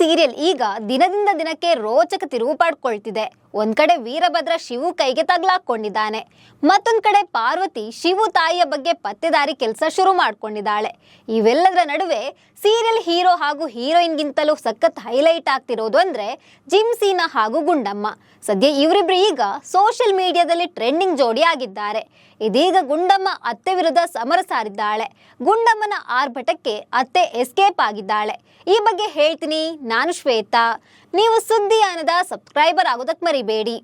Serial ಈಗ ದಿನದಿಂದ ದಿನಕ್ಕೆ ರೋಚಕ ತಿರುವು ಪಡ್ಕೊಳ್ತಿದೆ. ಒಂದ್ ಕಡೆ ವೀರಭದ್ರ ಶಿವು ಕೈಗೆ ತಗ್ಲಾಕೊಂಡಿದ್ದಾನೆ, ಮತ್ತೊಂದ್ ಕಡೆ ಪಾರ್ವತಿ ಶಿವು ತಾಯಿಯ ಬಗ್ಗೆ ಪತ್ತೆದಾರಿ ಕೆಲಸ ಶುರು ಮಾಡ್ಕೊಂಡಿದ್ದಾಳೆ. ಇವೆಲ್ಲದರ ನಡುವೆ ಸೀರಿಯಲ್ ಹೀರೋ ಹಾಗೂ ಹೀರೋಯಿನ್ಗಿಂತಲೂ ಸಖತ್ ಹೈಲೈಟ್ ಆಗ್ತಿರೋದು ಅಂದ್ರೆ ಜಿಮ್ ಸೀನಾ ಹಾಗೂ ಗುಂಡಮ್ಮ. ಸದ್ಯ ಇವರಿಬ್ರು ಈಗ ಸೋಷಿಯಲ್ ಮೀಡಿಯಾದಲ್ಲಿ ಟ್ರೆಂಡಿಂಗ್ ಜೋಡಿ ಆಗಿದ್ದಾರೆ. ಇದೀಗ ಗುಂಡಮ್ಮ ಅತ್ತೆ ವಿರುದ್ಧ ಸಮರ ಸಾರಿದ್ದಾಳೆ. ಗುಂಡಮ್ಮನ ಆರ್ಭಟಕ್ಕೆ ಅತ್ತೆ ಎಸ್ಕೇಪ್ ಆಗಿದ್ದಾಳೆ. ಈ ಬಗ್ಗೆ ಹೇಳ್ತೀನಿ. ನಾನು ಶ್ವೇತಾ. ನೀವು ಸುದ್ದಿಯಾನದ ಸಬ್ಸ್ಕ್ರೈಬರ್ ಆಗೋದಕ್ಕೆ ಮರಿಬೇಡಿ.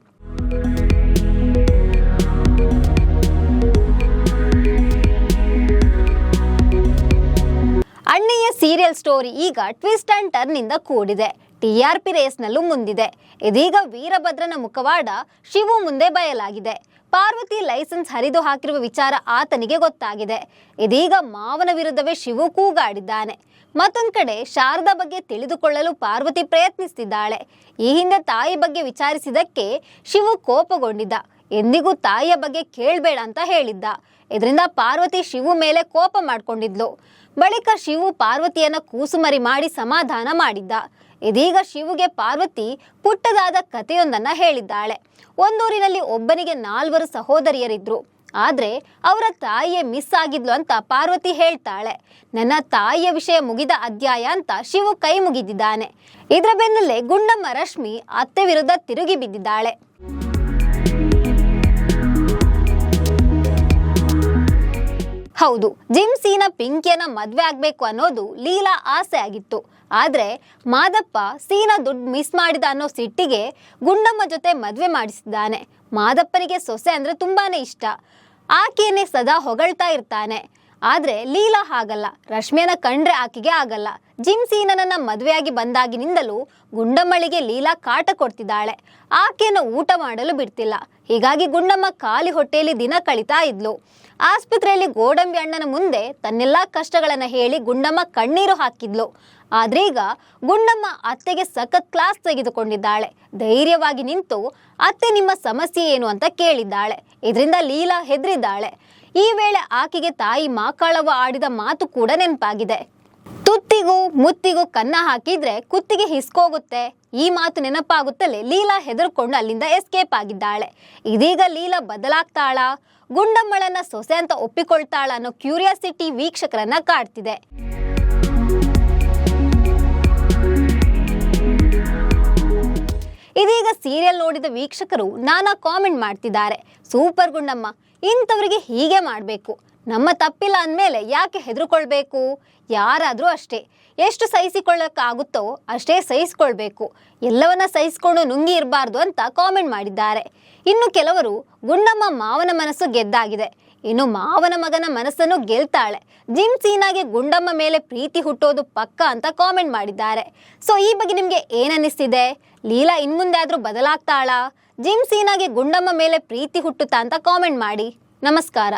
ಅಣ್ಣಯ್ಯ ಸೀರಿಯಲ್ ಸ್ಟೋರಿ ಈಗ ಟ್ವಿಸ್ಟ್ ಅಂಡ್ ಟರ್ನ್ ಇಂದ ಕೂಡಿದೆ. TRP ರೇಸ್ನಲ್ಲೂ ಮುಂದಿದೆ. ಇದೀಗ ವೀರಭದ್ರನ ಮುಖವಾಡ ಶಿವು ಮುಂದೆ ಬಯಲಾಗಿದೆ. ಪಾರ್ವತಿ ಲೈಸೆನ್ಸ್ ಹರಿದು ಹಾಕಿರುವ ವಿಚಾರ ಆತನಿಗೆ ಗೊತ್ತಾಗಿದೆ. ಇದೀಗ ಮಾವನ ವಿರುದ್ಧವೇ ಶಿವು ಕೂಗಾಡಿದ್ದಾನೆ. ಮತ್ತೊಂದ್ ಕಡೆ ಶಾರದಾ ಬಗ್ಗೆ ತಿಳಿದುಕೊಳ್ಳಲು ಪಾರ್ವತಿ ಪ್ರಯತ್ನಿಸುತ್ತಿದ್ದಾಳೆ. ಈ ಹಿಂದೆ ತಾಯಿ ಬಗ್ಗೆ ವಿಚಾರಿಸಿದಕ್ಕೆ ಶಿವು ಕೋಪಗೊಂಡಿದ್ದ. ಎಂದಿಗೂ ತಾಯಿಯ ಬಗ್ಗೆ ಕೇಳಬೇಡ ಅಂತ ಹೇಳಿದ್ದ. ಇದರಿಂದ ಪಾರ್ವತಿ ಶಿವು ಮೇಲೆ ಕೋಪ ಮಾಡ್ಕೊಂಡಿದ್ಲು. ಬಳಿಕ ಶಿವು ಪಾರ್ವತಿಯನ್ನ ಕೂಸುಮರಿ ಮಾಡಿ ಸಮಾಧಾನ ಮಾಡಿದ್ದ. ಇದೀಗ ಶಿವುಗೆ ಪಾರ್ವತಿ ಪುಟ್ಟದಾದ ಕಥೆಯೊಂದನ್ನ ಹೇಳಿದ್ದಾಳೆ. ಒಂದೂರಿನಲ್ಲಿ ಒಬ್ಬನಿಗೆ 4 ಸಹೋದರಿಯರಿದ್ರು. ಆದ್ರೆ ಅವರ ತಾಯಿಯೇ ಮಿಸ್ ಆಗಿದ್ಲು ಅಂತ ಪಾರ್ವತಿ ಹೇಳ್ತಾಳೆ. ನನ್ನ ತಾಯಿಯ ವಿಷಯ ಮುಗಿದ ಅಧ್ಯಾಯ ಅಂತ ಶಿವು ಕೈ ಮುಗಿದಿದ್ದಾನೆ. ಇದರ ಬೆನ್ನಲ್ಲೇ ಗುಂಡಮ್ಮ ರಶ್ಮಿ ಅತ್ತೆ ವಿರುದ್ಧ ತಿರುಗಿ ಬಿದ್ದಿದ್ದಾಳೆ. ಹೌದು, ಜಿಮ್ ಸೀನಾ ಪಿಂಕಿಯನ್ನ ಮದ್ವೆ ಆಗ್ಬೇಕು ಅನ್ನೋದು ಲೀಲಾ ಆಸೆ ಆಗಿತ್ತು. ಆದ್ರೆ ಮಾದಪ್ಪ ಸೀನಾ ದುಡ್ಡು ಮಿಸ್ ಮಾಡಿದ ಅನ್ನೋ ಸಿಟ್ಟಿಗೆ ಗುಂಡಮ್ಮ ಜೊತೆ ಮದ್ವೆ ಮಾಡಿಸಿದ್ದಾನೆ. ಮಾದಪ್ಪನಿಗೆ ಸೊಸೆ ಅಂದ್ರೆ ತುಂಬಾನೇ ಇಷ್ಟ. ಆಕೆಯನ್ನೇ ಸದಾ ಹೊಗಳ್ತಾ ಇರ್ತಾನೆ. ಆದ್ರೆ ಲೀಲಾ ಹಾಗಲ್ಲ. ರಶ್ಮಿಯನ್ನ ಕಂಡ್ರೆ ಆಕೆಗೆ ಆಗಲ್ಲ. ಜಿಮ್ ಸೀನನನ್ನ ಮದುವೆಯಾಗಿ ಬಂದಾಗಿನಿಂದಲೂ ಗುಂಡಮ್ಮಳಿಗೆ ಲೀಲಾ ಕಾಟ ಕೊಡ್ತಿದ್ದಾಳೆ. ಆಕೆಯನ್ನು ಊಟ ಮಾಡಲು ಬಿಡ್ತಿಲ್ಲ. ಹೀಗಾಗಿ ಗುಂಡಮ್ಮ ಖಾಲಿ ಹೊಟ್ಟೆಯಲ್ಲಿ ದಿನ ಕಳೀತಾ ಇದ್ಲು. ಆಸ್ಪತ್ರೆಯಲ್ಲಿ ಗೋಡಂಬಿ ಅಣ್ಣನ ಮುಂದೆ ತನ್ನೆಲ್ಲಾ ಕಷ್ಟಗಳನ್ನ ಹೇಳಿ ಗುಂಡಮ್ಮ ಕಣ್ಣೀರು ಹಾಕಿದ್ಲು. ಆದ್ರೆ ಈಗ ಗುಂಡಮ್ಮ ಅತ್ತೆಗೆ ಸಖತ್ ಕ್ಲಾಸ್ ತೆಗೆದುಕೊಂಡಿದ್ದಾಳೆ. ಧೈರ್ಯವಾಗಿ ನಿಂತು ಅತ್ತೆ ನಿಮ್ಮ ಸಮಸ್ಯೆ ಏನು ಅಂತ ಕೇಳಿದ್ದಾಳೆ. ಇದರಿಂದ ಲೀಲಾ ಹೆದರಿದ್ದಾಳೆ. ಈ ವೇಳೆ ಆಕೆಗೆ ತಾಯಿ ಮಾಕಾಳವ್ವ ಆಡಿದ ಮಾತು ಕೂಡ ನೆನಪಾಗಿದೆ. ತುತ್ತಿಗೂ ಮುತ್ತಿಗೂ ಕನ್ನ ಹಾಕಿದ್ರೆ ಕುತ್ತಿಗೆ ಹಿಸ್ಕೋಗುತ್ತೆ. ಈ ಮಾತು ನೆನಪಾಗುತ್ತಲೇ ಲೀಲಾ ಹೆದರ್ಕೊಂಡು ಅಲ್ಲಿಂದ ಎಸ್ಕೇಪ್ ಆಗಿದ್ದಾಳೆ. ಇದೀಗ ಲೀಲಾ ಬದಲಾಗ್ತಾಳ, ಗುಂಡಮ್ಮಳನ್ನ ಸೊಸೆ ಅಂತ ಒಪ್ಪಿಕೊಳ್ತಾಳ ಅನ್ನೋ ಕ್ಯೂರಿಯಾಸಿಟಿ ವೀಕ್ಷಕರನ್ನ ಕಾಡ್ತಿದೆ. ಇದೀಗ ಸೀರಿಯಲ್ ನೋಡಿದ ವೀಕ್ಷಕರು ನಾನಾ ಕಾಮೆಂಟ್ ಮಾಡ್ತಿದ್ದಾರೆ. ಸೂಪರ್ ಗುಂಡಮ್ಮ, ಇಂಥವ್ರಿಗೆ ಹೀಗೆ ಮಾಡಬೇಕು. ನಮ್ಮ ತಪ್ಪಿಲ್ಲ ಅಂದಮೇಲೆ ಯಾಕೆ ಹೆದರ್ಕೊಳ್ಬೇಕು? ಯಾರಾದರೂ ಅಷ್ಟೇ, ಎಷ್ಟು ಸಹಿಸಿಕೊಳ್ಳಕ್ಕಾಗುತ್ತೋ ಅಷ್ಟೇ ಸಹಿಸ್ಕೊಳ್ಬೇಕು. ಎಲ್ಲವನ್ನ ಸಹಿಸ್ಕೊಂಡು ನುಂಗಿ ಇರಬಾರ್ದು ಅಂತ ಕಾಮೆಂಟ್ ಮಾಡಿದ್ದಾರೆ. ಇನ್ನು ಕೆಲವರು ಗುಂಡಮ್ಮ ಮಾವನ ಮನಸ್ಸು ಗೆದ್ದಾಗಿದೆ, ಇನ್ನು ಮಾವನ ಮಗನ ಮನಸ್ಸನ್ನು ಗೆಲ್ತಾಳೆ. ಜಿಮ್ ಸೀನಾಗೆ ಗುಂಡಮ್ಮ ಮೇಲೆ ಪ್ರೀತಿ ಹುಟ್ಟೋದು ಪಕ್ಕ ಅಂತ ಕಾಮೆಂಟ್ ಮಾಡಿದ್ದಾರೆ. ಸೊ ಈ ಬಗ್ಗೆ ನಿಮ್ಗೆ ಏನನ್ನಿಸ್ತಿದೆ? ಲೀಲಾ ಇನ್ಮುಂದೆ ಆದ್ರೂ ಬದಲಾಗ್ತಾಳಾ? ಜಿಮ್ ಸೀನಾಗೆ ಗುಂಡಮ್ಮ ಮೇಲೆ ಪ್ರೀತಿ ಹುಟ್ಟುತ್ತಾ ಅಂತ ಕಾಮೆಂಟ್ ಮಾಡಿ. ನಮಸ್ಕಾರ.